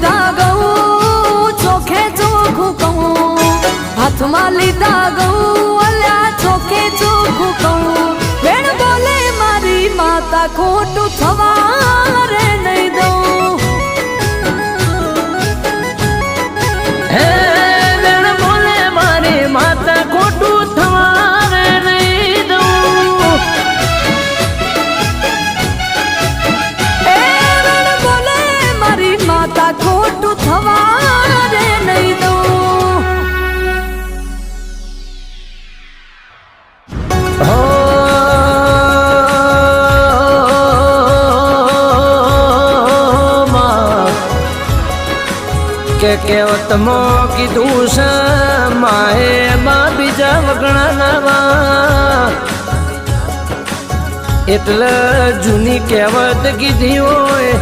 લીધા ગૌ ચોખે ચોખ્ખું કહું, હાથમાં લીધા ગૌ અલ્યા ચોખે ચોખ્ખું કહું. વેણ બોલે મારી માતા ખોટું થવા રે નહીં દઉં. હે વેણ બોલે મારી માતા ખોટું થવા રે નહીં દઉં. એ વેણ બોલે મારી માતા ખોટું થવા રે નહીં દઉં. કે કેવતમાં કીધું છે માએ માં બીજા વગણા નાવા, એટલે જૂની કહેવત કીધી હોય